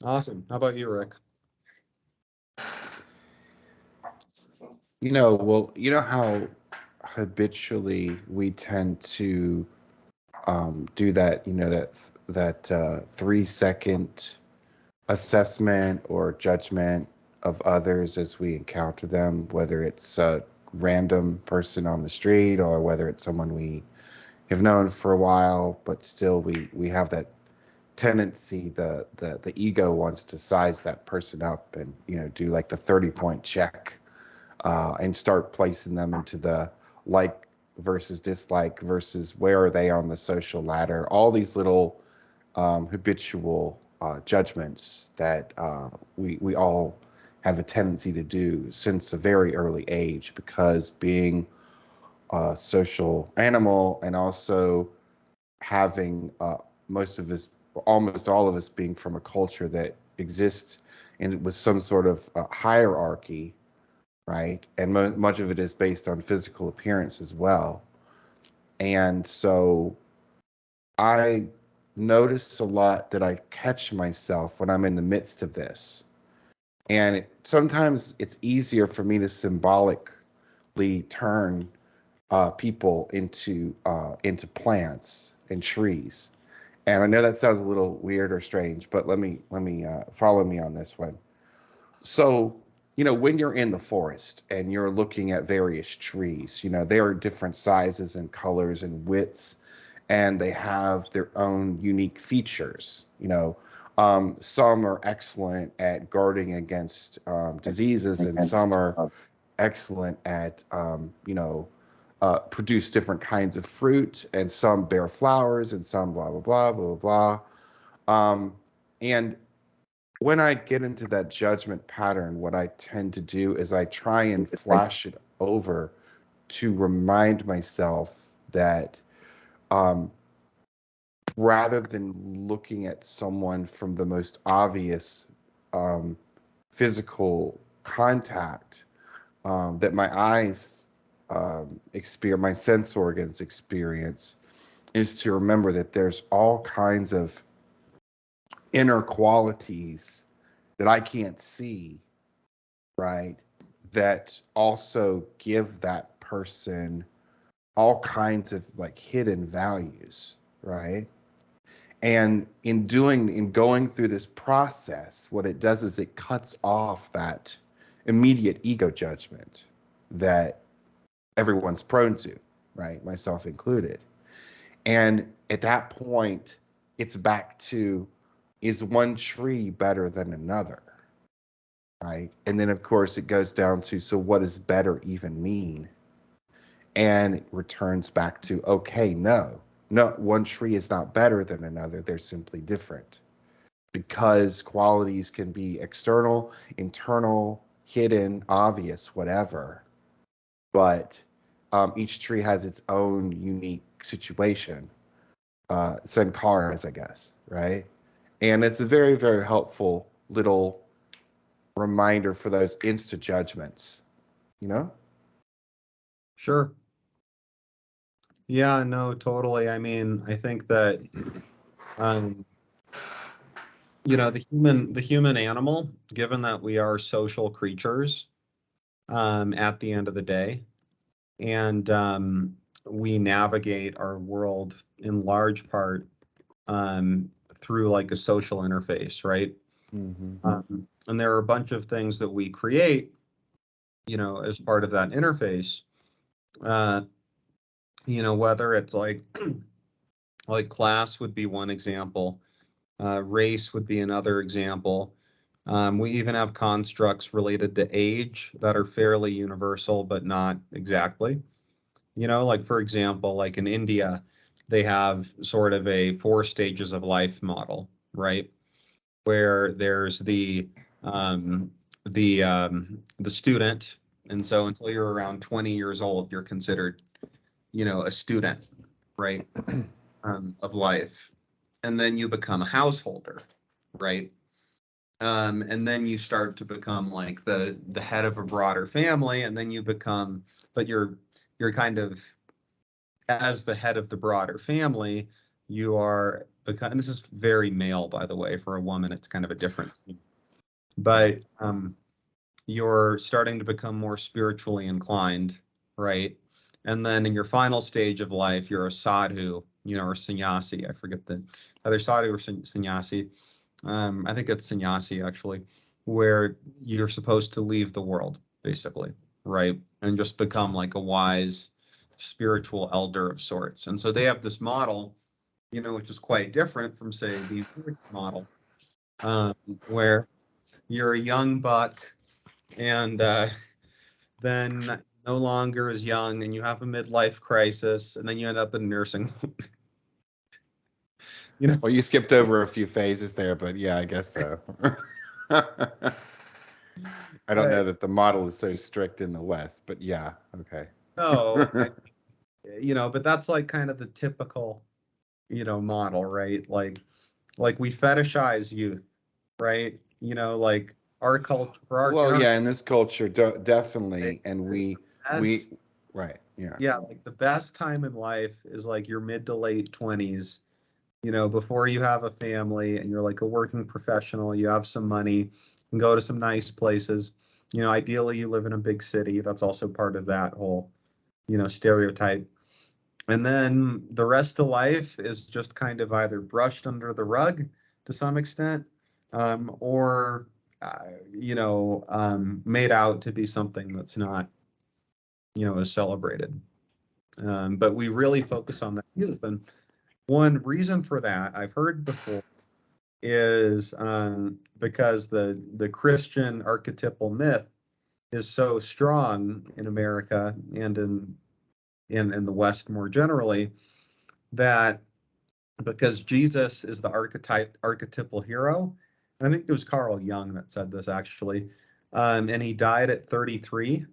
Awesome. How about you, Rick? Well, you know how habitually we tend to do that, that 3 second assessment or judgment of others as we encounter them, whether it's a random person on the street or whether it's someone we have known for a while, but still we have that tendency, the ego wants to size that person up and do like the 30-point check, and start placing them into the like versus dislike versus where are they on the social ladder, all these little habitual judgments that we all have a tendency to do since a very early age, because being a social animal and also having most of us, almost all of us, being from a culture that exists in with some sort of hierarchy, right? And much of it is based on physical appearance as well. And so I notice a lot that I catch myself when I'm in the midst of this. And sometimes it's easier for me to symbolically turn people into plants and trees. And I know that sounds a little weird or strange, but let me follow me on this one. So, when you're in the forest and you're looking at various trees, they are different sizes and colors and widths, and they have their own unique features. Some are excellent at guarding against diseases, and some are excellent at, produce different kinds of fruit, and some bear flowers, and some blah, blah, blah, blah, blah. And when I get into that judgment pattern, what I tend to do is I try and flash it over to remind myself that, um, rather than looking at someone from the most obvious um, physical contact, that my eyes experience, my sense organs experience, is to remember that there's all kinds of inner qualities that I can't see, right? That also give that person all kinds of like hidden values, right? And in going through this process, what it does is it cuts off that immediate ego judgment that everyone's prone to, right? Myself included. And at that point, it's back to, is one tree better than another? Right. And then, of course, it goes down to, so what does better even mean? And it returns back to, okay, no, one tree is not better than another. They're simply different, because qualities can be external, internal, hidden, obvious, whatever. But each tree has its own unique situation, sankaras, I guess, right? And it's a very, very helpful little reminder for those insta judgments, you know? Sure. Yeah, no, totally. I mean, I think that um, the human animal, given that we are social creatures, at the end of the day, and we navigate our world in large part through like a social interface, right? Mm-hmm. And there are a bunch of things that we create, as part of that interface. Uh, whether it's like class would be one example, race would be another example. We even have constructs related to age that are fairly universal, but not exactly. Like for example, like in India, they have sort of a 4 stages of life model, right? Where there's the student, and so until you're around 20 years old, you're considered, a student, right, of life, and then you become a householder, right, and then you start to become like the head of a broader family, and then you become, but you're kind of, as the head of the broader family, you are become, and this is very male, by the way, for a woman, it's kind of a difference. But you're starting to become more spiritually inclined, right? And then in your final stage of life, you're a sadhu, or sannyasi. I forget the either sadhu or sannyasi. I think it's sannyasi actually, where you're supposed to leave the world, basically, right? And just become like a wise spiritual elder of sorts. And so they have this model, which is quite different from, say, the model, where you're a young buck and then no longer as young and you have a midlife crisis and then you end up in nursing home. Well, you skipped over a few phases there, but yeah, I guess so. I don't know that the model is so strict in the West, but yeah, okay. No, but that's like kind of the typical, model, right? Like we fetishize youth, right? Like our culture, well, yeah, in this culture, definitely, and we, right, yeah. Yeah, like the best time in life is like your mid to late 20s, before you have a family and you're like a working professional, you have some money and go to some nice places. Ideally you live in a big city. That's also part of that whole, stereotype. And then the rest of life is just kind of either brushed under the rug to some extent, or, made out to be something that's not, as celebrated. But we really focus on that youth. And one reason for that, I've heard before, is because the Christian archetypal myth is so strong in America and in the West more generally, that because Jesus is the archetypal hero, and I think it was Carl Jung that said this actually, and he died at 33.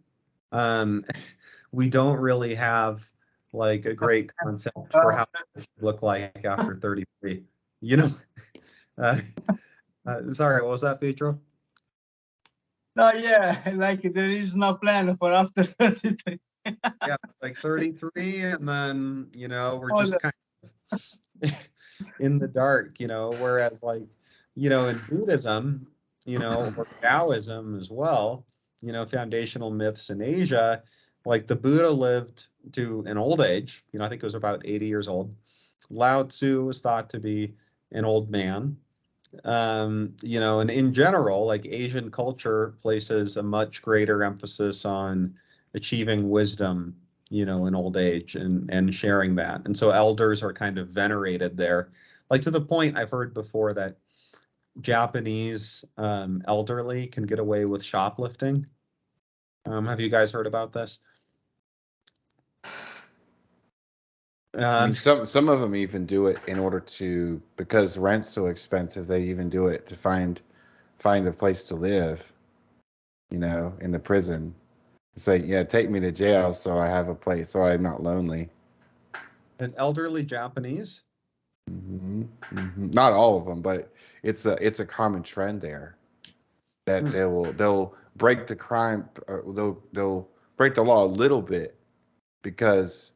We don't really have like a great concept for how it should look like after 33. Sorry, what was that, Pedro? No, yeah, like there is no plan for after 33. Yeah, it's like 33, and then we're just kind of in the dark, whereas like in Buddhism, or Taoism as well, foundational myths in Asia, like the Buddha lived to an old age, I think it was about 80 years old. Lao Tzu was thought to be an old man. And in general, like Asian culture places a much greater emphasis on achieving wisdom, in old age and sharing that. And so elders are kind of venerated there, like to the point I've heard before that Japanese elderly can get away with shoplifting. Have you guys heard about this? I mean, some of them even do it in order to, because rent's so expensive, they even do it to find a place to live, in the prison. Say, yeah, take me to jail so I have a place, so I'm not lonely. An elderly Japanese? Mm-hmm, mm-hmm. Not all of them, but it's a common trend there that they'll break the crime, they'll break the law a little bit because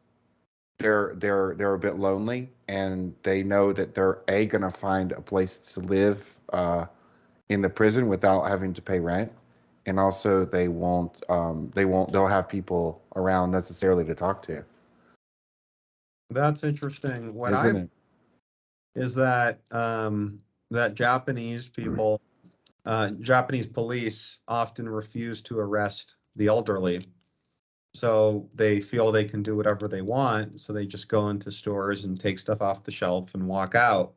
they're a bit lonely, and they know that they're gonna find a place to live in the prison without having to pay rent, and also they'll have people around necessarily to talk to. That's interesting. What Isn't it? Is that that Japanese people, Japanese police often refuse to arrest the elderly. So they feel they can do whatever they want. So they just go into stores and take stuff off the shelf and walk out.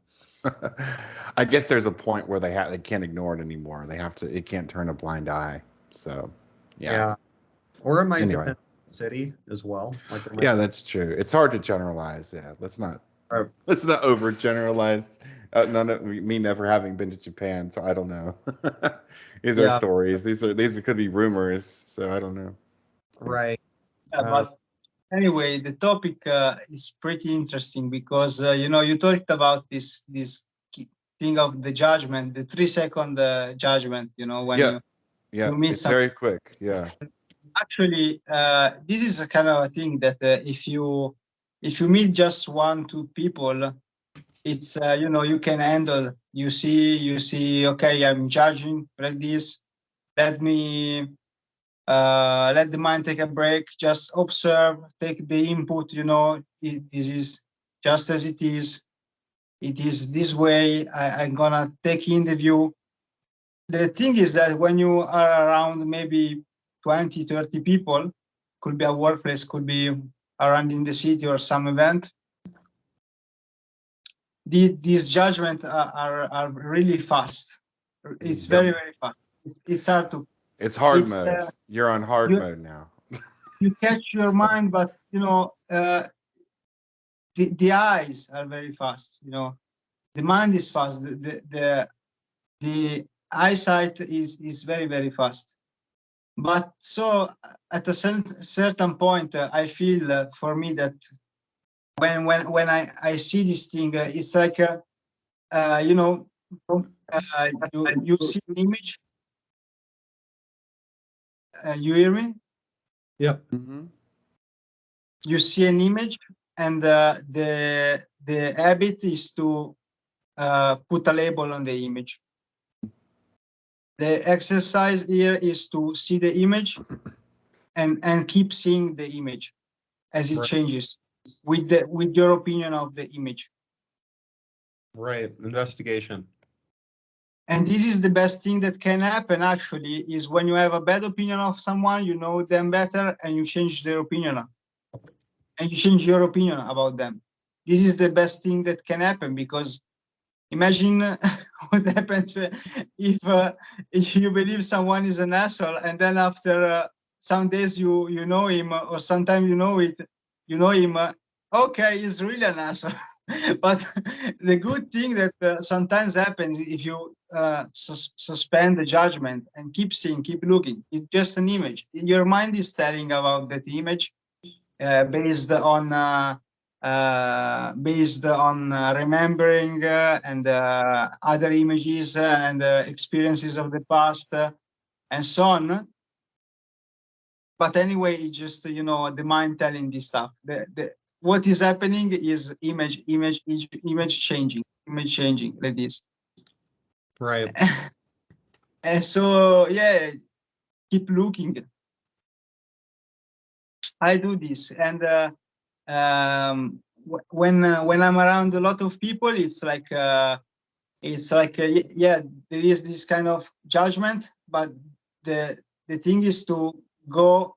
I guess there's a point where they can't ignore it anymore. It can't turn a blind eye. So yeah. Or it might depend on the city as well. Yeah, that's true. It's hard to generalize. Yeah, let's not overgeneralize. Me never having been to Japan, so I don't know. These are stories. These could be rumors. So I don't know. Right. But anyway, the topic is pretty interesting because you talked about this thing of the judgment, the 3-second judgment. When you meet it's very quick. Yeah. Actually, this is a kind of a thing that if you meet just 1-2 people, it's you know, you can handle. You see, okay, I'm judging like this. Let me let the mind take a break. Just observe, take the input. You know, this is just as it is. It is this way. I'm gonna take in the view. The thing is that when you are around maybe 20, 30 people, could be a workplace, could be around in the city or some event, these judgments are really fast. It's very, very fast. It's hard to, It's hard it's mode. You're on hard you, mode now. you catch your mind, but you know, the eyes are very fast. You know, the mind is fast. The eyesight is very, very fast. But so at a certain point, I feel for me that when I see this thing, it's like you know, you see an image. You hear me? Yep. Mm-hmm. You see an image, and the habit is to put a label on the image. The exercise here is to see the image and keep seeing the image as it Right. changes with your opinion of the image. Right. Investigation. And this is the best thing that can happen, actually, is when you have a bad opinion of someone, you know them better, and you change their opinion, and you change your opinion about them. This is the best thing that can happen, because imagine what happens if you believe someone is an asshole, and then after some days you know him, or sometimes you know him. Okay, he's really an asshole. But the good thing that sometimes happens, if you suspend the judgment and keep seeing, keep looking, it's just an image. Your mind is telling about that image based on remembering and other images and experiences of the past and so on. But anyway, it's just, you know, the mind telling this stuff. What is happening is image changing like this. Right. And so, yeah, keep looking. I do this, and when I'm around a lot of people, it's like yeah, there is this kind of judgment, but the thing is to go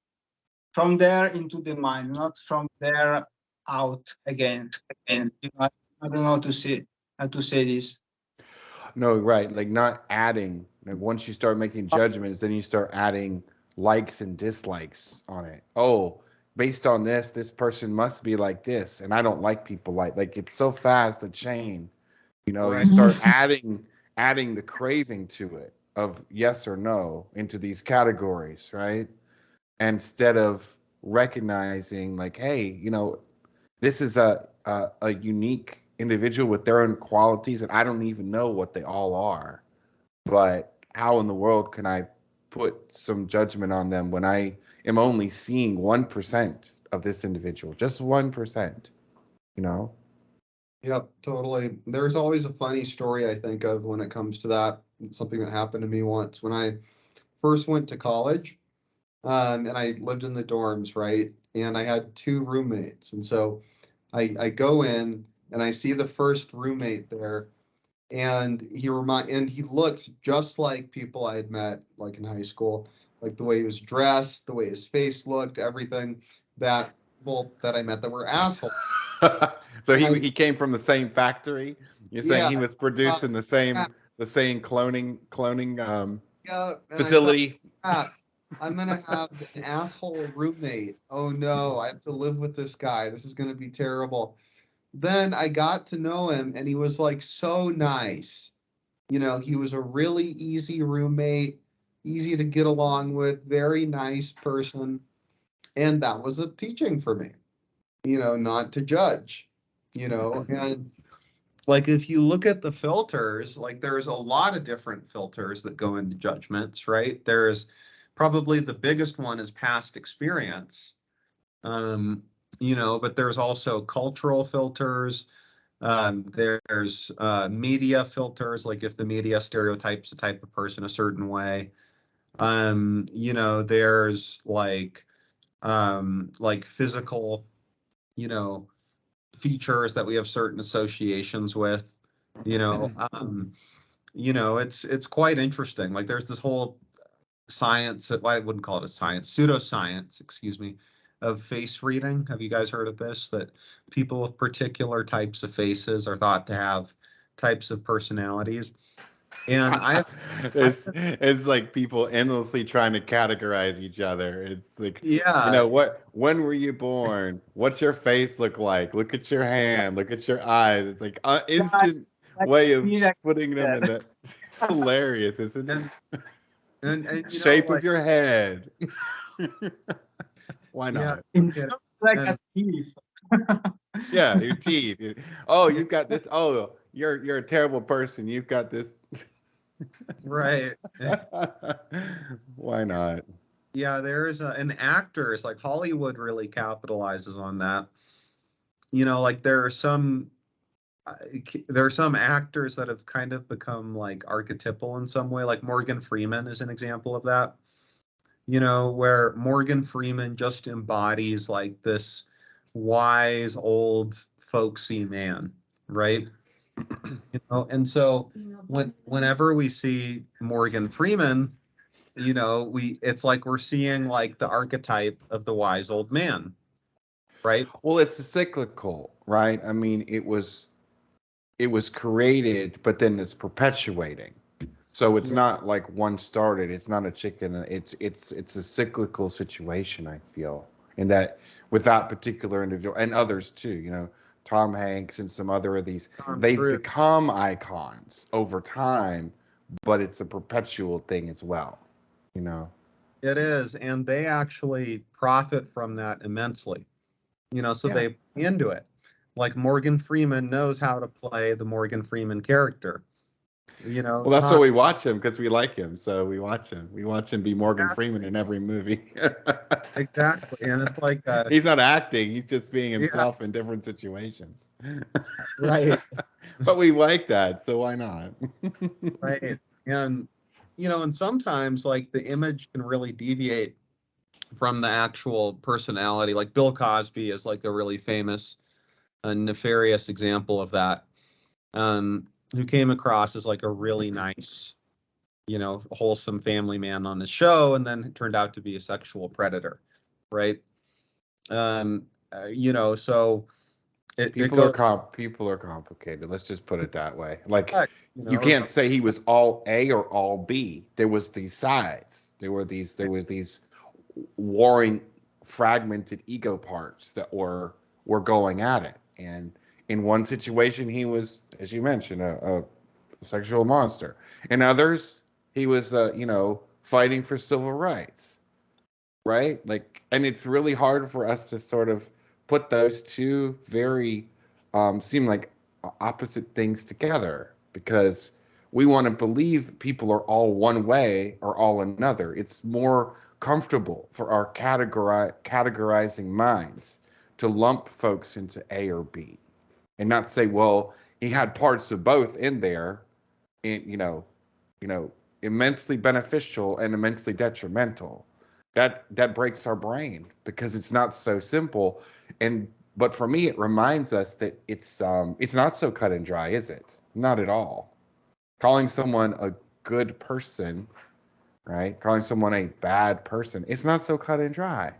from there into the mind, not from there out again. You know, I don't know how to say this. No, right. Like not adding. Like once you start making judgments, then you start adding likes and dislikes on it. Oh, based on this person must be like this, and I don't like people like it's so fast a chain. You know, you Right. start adding the craving to it of yes or no into these categories, right? Instead of recognizing like, hey, you know, this is a unique individual with their own qualities, and I don't even know what they all are. But how in the world can I put some judgment on them when I am only seeing 1% of this individual, just 1%? You know? Yep, totally. There's always a funny story I think of when it comes to that. It's something that happened to me once when I first went to college, and I lived in the dorms, right? And I had two roommates. And so I go in and I see the first roommate there, and he looked just like people I had met like in high school, like the way he was dressed, the way his face looked, everything that people that I met that were assholes. So And he came from the same factory. You're saying yeah, he was uh, produced in the yeah, same cloning yeah, and I thought, facility. ah, I'm gonna have an asshole roommate. Oh no, I have to live with this guy. This is gonna be terrible. Then I got to know him, and he was like so nice. You know, he was a really easy roommate, easy to get along with, very nice person. And that was a teaching for me, you know, not to judge, you know. And like if you look at the filters, like there's a lot of different filters that go into judgments, right? There's probably the biggest one is past experience. Um, you know, but there's also cultural filters, There's media filters, like if the media stereotypes a type of person a certain way. You know, there's like physical, you know, features that we have certain associations with. You know, it's quite interesting. Like there's this whole science, well, I wouldn't call it a science, pseudoscience, excuse me, of face reading. Have you guys heard of this? That people with particular types of faces are thought to have types of personalities. And it's like people endlessly trying to categorize each other. It's like, yeah, when were you born? What's your face look like? Look at your hand, look at your eyes. It's like instant way of putting them in the, it's hilarious, isn't it? And Shape of your head. Why not? Yeah, like a thief. Yeah, your teeth. Oh, you've got this. Oh, you're a terrible person. You've got this. right. Why not? Yeah, there's an actors, like Hollywood really capitalizes on that. You know, like there are some actors that have kind of become like archetypal in some way. Like Morgan Freeman is an example of that. You know, where Morgan Freeman just embodies like this wise, old, folksy man, right? You know, and so whenever we see Morgan Freeman, you know, it's like we're seeing like the archetype of the wise old man, right? Well, it's cyclical, right? I mean, it was created, but then it's perpetuating. So it's not like one started. It's not a chicken. It's a cyclical situation, I feel, in that with that particular individual and others too. You know, Tom Hanks and some other of these, they've become icons over time, but it's a perpetual thing as well. You know, It is, and they actually profit from that immensely. You know, so they play into it. Like Morgan Freeman knows how to play the Morgan Freeman character. You know, well, that's why we watch him, because we like him. So we watch him. We watch him be Morgan Freeman in every movie. Exactly, and it's like he's not acting; he's just being himself in different situations. Right. But we like that, so why not? Right, and you know, and sometimes like the image can really deviate from the actual personality. Like Bill Cosby is like a really famous, nefarious example of that. Who came across as like a really nice, you know, wholesome family man on the show, and then turned out to be a sexual predator, right? You know, so people are complicated. Let's just put it that way. Like you can't say he was all A or all B. There was these sides. There were these warring, fragmented ego parts that were going at it. And in one situation, he was, as you mentioned, a sexual monster. In others, he was, you know, fighting for civil rights, right? Like, and it's really hard for us to sort of put those two very seem like opposite things together, because we want to believe people are all one way or all another. It's more comfortable for our categorizing minds to lump folks into A or B, and not say, well, he had parts of both in there, and you know, immensely beneficial and immensely detrimental. That breaks our brain, because it's not so simple. But for me, it reminds us that it's not so cut and dry, is it? Not at all. Calling someone a good person, right? Calling someone a bad person, it's not so cut and dry.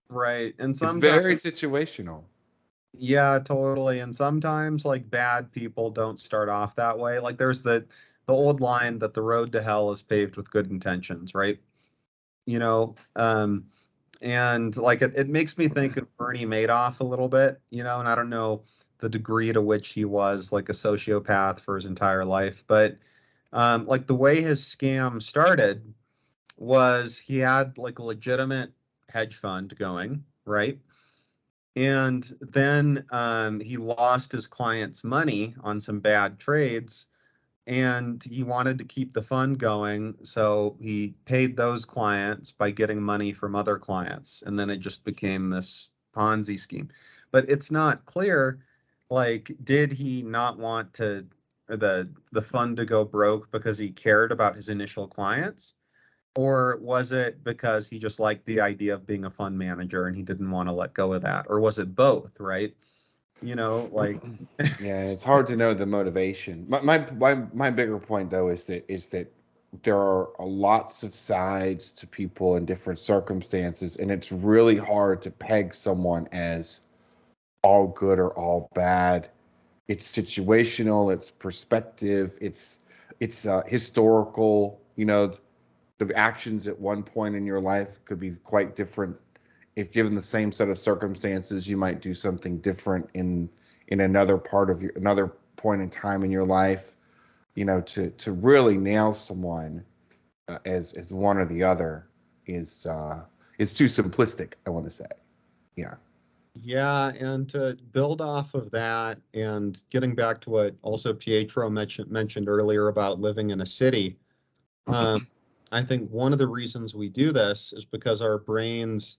Right, and it's very situational. Yeah, totally. And sometimes like bad people don't start off that way. Like there's the old line that the road to hell is paved with good intentions, right? You know, and like it makes me think of Bernie Madoff a little bit, you know, and I don't know the degree to which he was like a sociopath for his entire life, but like the way his scam started was he had like a legitimate hedge fund going, right? And then he lost his clients' money on some bad trades, and he wanted to keep the fund going. So he paid those clients by getting money from other clients. And then it just became this Ponzi scheme. But it's not clear, Like, did he not want the fund to go broke because he cared about his initial clients? Or was it because he just liked the idea of being a fund manager and he didn't want to let go of that? Or was it both, right? Like Yeah, it's hard to know the motivation. My bigger point though is that there are lots of sides to people in different circumstances, and it's really hard to peg someone as all good or all bad. It's situational, it's perspective, it's historical. The actions at one point in your life could be quite different. If given the same set of circumstances, you might do something different in another part of another point in time in your life. To really nail someone as one or the other is too simplistic, I want to say. Yeah. Yeah, and to build off of that, and getting back to what also Pietro mentioned earlier about living in a city, I think one of the reasons we do this is because our brains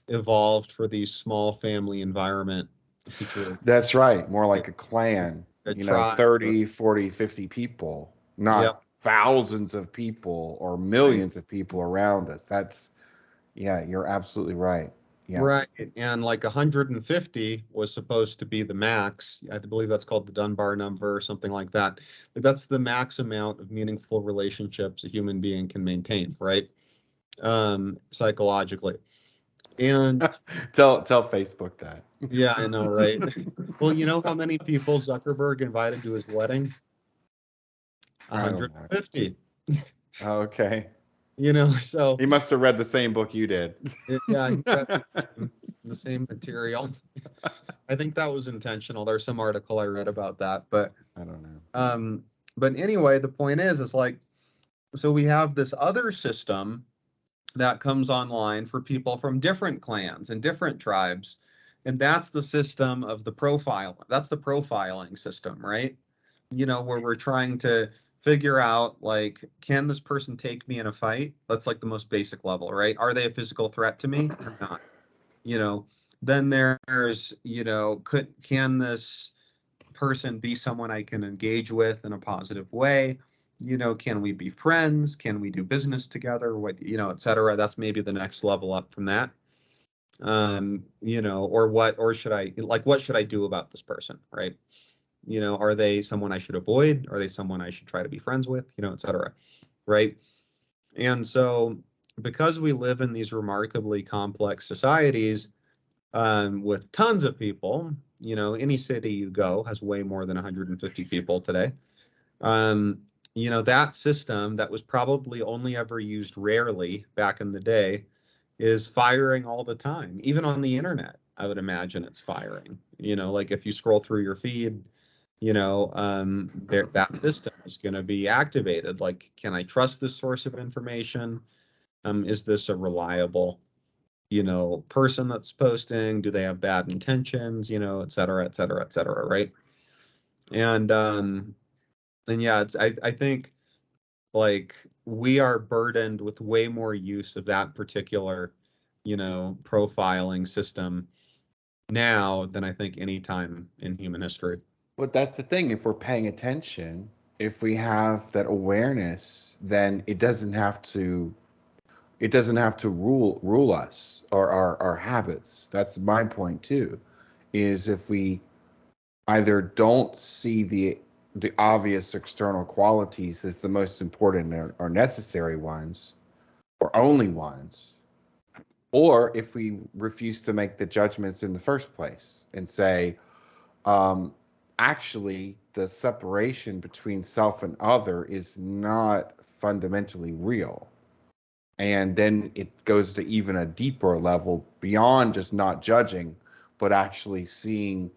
evolved for these small family environment situations. That's right. More like a clan, A tribe. 30, 40, 50 people, Yep. not thousands of people or millions of people around us. Yeah, you're absolutely right. Yeah. Right. And like 150 was supposed to be the max. I believe that's called the Dunbar number or something like that. But that's the max amount of meaningful relationships a human being can maintain, right? Psychologically. And Tell Facebook that. yeah, I know, right? Well, you know how many people Zuckerberg invited to his wedding? I don't know. 150. Okay. So He must have read the same book you did. yeah, he read the same material. I think that was intentional. There's some article I read about that, but I don't know. But anyway, the point is like, so we have this other system that comes online for people from different clans and different tribes, and that's the system of the profile. That's the profiling system, right? Where we're trying to figure out, like, can this person take me in a fight? That's like the most basic level, right? Are they a physical threat to me or not? Then there's, can this person be someone I can engage with in a positive way? Can we be friends? Can we do business together? What, et cetera. That's maybe the next level up from that. Or what should I do about this person, right? Are they someone I should avoid? Are they someone I should try to be friends with? Et cetera, right? And so, because we live in these remarkably complex societies, with tons of people, any city you go has way more than 150 people today. That system that was probably only ever used rarely back in the day is firing all the time. Even on the internet, I would imagine it's firing. Like if you scroll through your feed, that system is going to be activated. Like, can I trust this source of information? Is this a reliable, person that's posting? Do they have bad intentions? Et cetera, et cetera, et cetera, right? And yeah, I think, like, we are burdened with way more use of that particular, profiling system now than I think any time in human history. But that's the thing. If we're paying attention, if we have that awareness, then it doesn't have to rule us or our habits. That's my point too, is if we either don't see the obvious external qualities as the most important or necessary ones or only ones, or if we refuse to make the judgments in the first place and say, actually, the separation between self and other is not fundamentally real. And then it goes to even a deeper level beyond just not judging, but actually seeing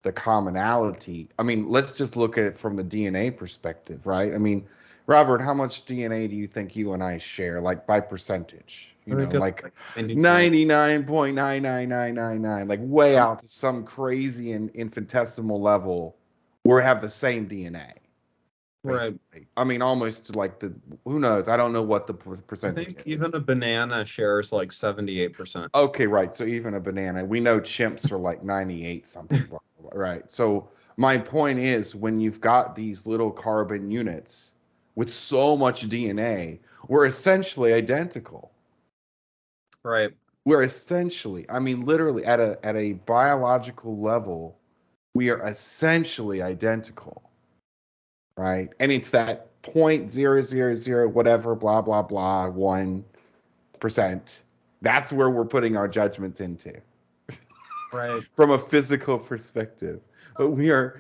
the commonality. I mean, let's just look at it from the DNA perspective, right? I mean, Robert, how much DNA do you think you and I share, like by percentage? Like 99.99999, like way out to some crazy and infinitesimal level where we have the same DNA. Right. basically. I mean, almost like who knows? I don't know what the I percentage think is. even a banana shares like 78%. Okay, right. So even a banana, we know chimps are like 98 something, blah, blah, blah, right? So my point is, when you've got these little carbon units with so much DNA, we're essentially identical. Right. We're essentially, I mean, literally at a biological level, we are essentially identical, right? And it's that 0.000 whatever, blah, blah, blah, 1%. That's where we're putting our judgments into. Right. From a physical perspective, but we're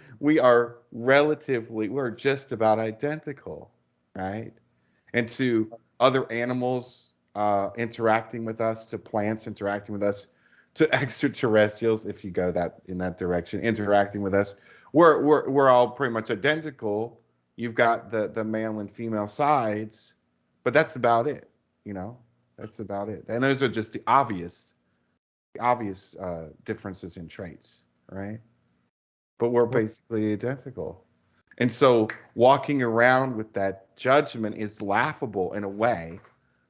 just about identical, right? And to other animals interacting with us, to plants interacting with us, to extraterrestrials, if you go in that direction, interacting with us, we're all pretty much identical. You've got the male and female sides, but that's about it. That's about it. And those are just the obvious differences in traits, right? But we're basically identical. And so walking around with that judgment is laughable in a way,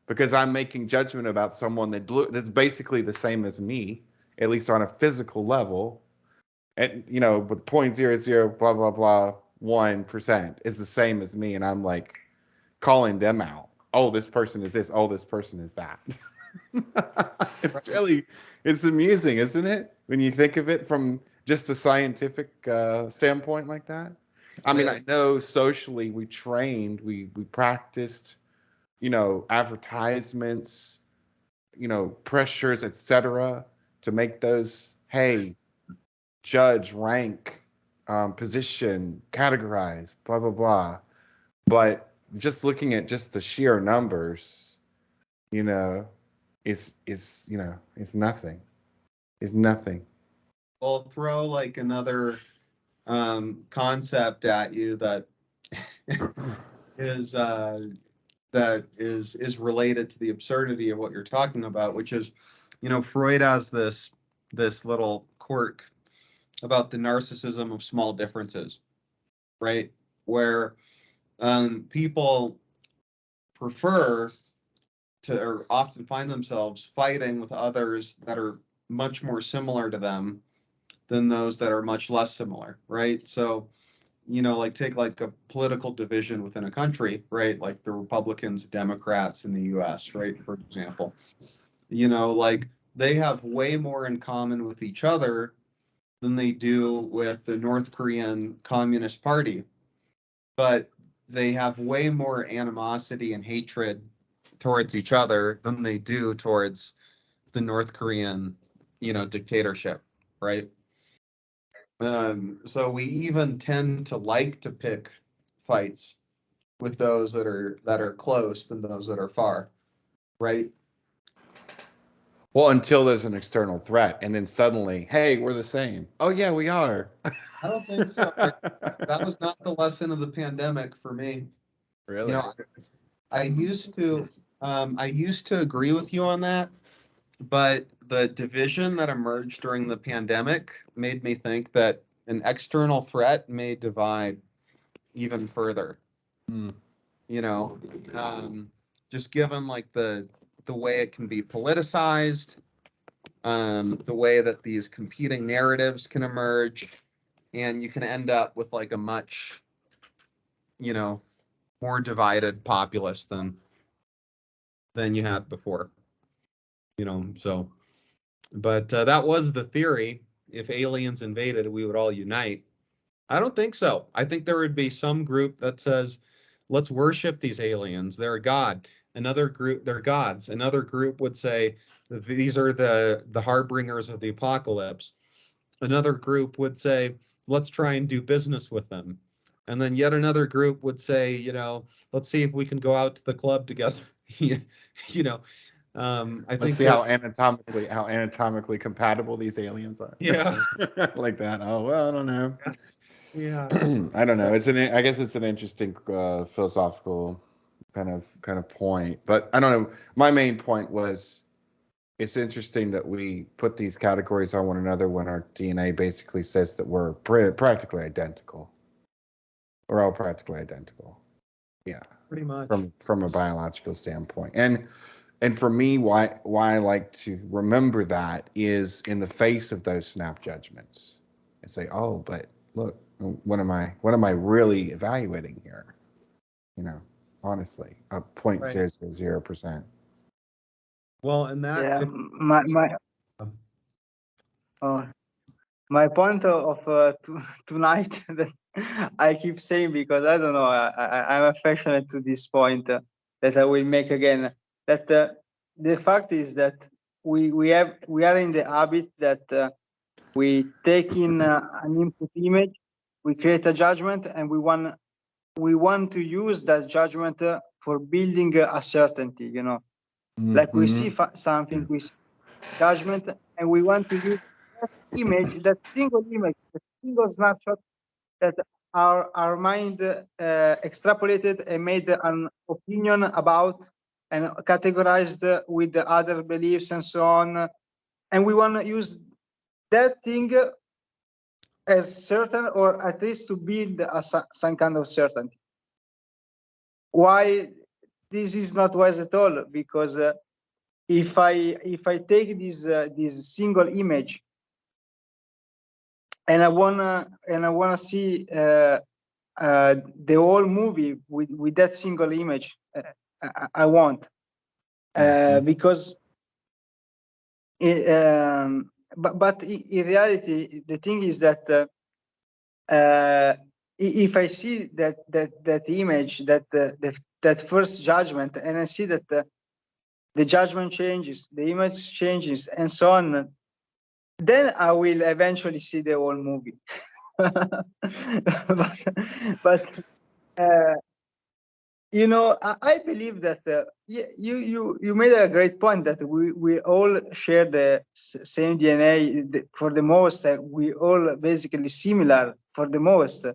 because I'm making judgment about someone that's basically the same as me, at least on a physical level. And, with 0.00 blah, blah, blah, 1% is the same as me. And I'm like calling them out. Oh, this person is this. Oh, this person is that. It's amusing, isn't it? When you think of it from just a scientific standpoint like that. I mean, I know socially we trained, we practiced, advertisements, pressures, etc., to make those, hey, judge, rank, position, categorize, blah, blah, blah. But just looking at just the sheer numbers, is it's nothing. It's nothing. I'll throw like another concept at you that is related to the absurdity of what you're talking about, which is, Freud has this little quirk about the narcissism of small differences, right? Where people prefer to, or often find themselves fighting with others that are much more similar to them than those that are much less similar, right? So, like take like a political division within a country, right? Like the Republicans, Democrats in the US, right? For example, like they have way more in common with each other than they do with the North Korean Communist Party. But they have way more animosity and hatred towards each other than they do towards the North Korean, dictatorship, right? So we even tend to like to pick fights with those that are close than those that are far, right? Well, until there's an external threat, and then suddenly, hey, we're the same. Oh yeah, we are. I don't think so. That was not the lesson of the pandemic for me. Really? I used to agree with you on that, but the division that emerged during the pandemic made me think that an external threat may divide even further. Mm. Just given like the way it can be politicized, the way that these competing narratives can emerge, and you can end up with like a much, more divided populace than you had before. So, but that was the theory. If aliens invaded, we would all unite. I don't think so. I think there would be some group that says, let's worship these aliens. They're a god. Another group, they're gods. Another group would say, these are the harbingers of the apocalypse. Another group would say, let's try and do business with them. And then yet another group would say, let's see if we can go out to the club together. I think let's see how anatomically compatible these aliens are. Yeah. Like that. Oh well, I don't know. Yeah. I don't know. I guess it's an interesting philosophical kind of point. But I don't know. My main point was, it's interesting that we put these categories on one another when our DNA basically says that we're practically identical. We're all practically identical. Yeah, Pretty much. from a biological standpoint. And for me, why I like to remember that is in the face of those snap judgments and say, oh, but look, what am I really evaluating here? You know, honestly, a 0.000%. Well, and that Yeah, could, my point of tonight that I keep saying, because I don't know, I'm affectionate to this point that I will make again. That the fact is that we are in the habit that we take in an input image, we create a judgment, and we want to use that judgment for building a certainty. You know, like we see something, we see judgment, and we want to use that image, that single image, the single snapshot that our mind extrapolated and made an opinion about and categorized with the other beliefs and so on. And we want to use that thing as certain, or at least to build some kind of certainty. Why this is not wise at all? Because if I take this single image and I wanna see the whole movie with that single image, I want because but in reality the thing is that if I see that image, that first judgment, and I see that the judgment changes, the image changes, and so on, then I will eventually see the whole movie. but you know, I believe that you made a great point that we all share the same DNA for the most. We all basically similar for the most.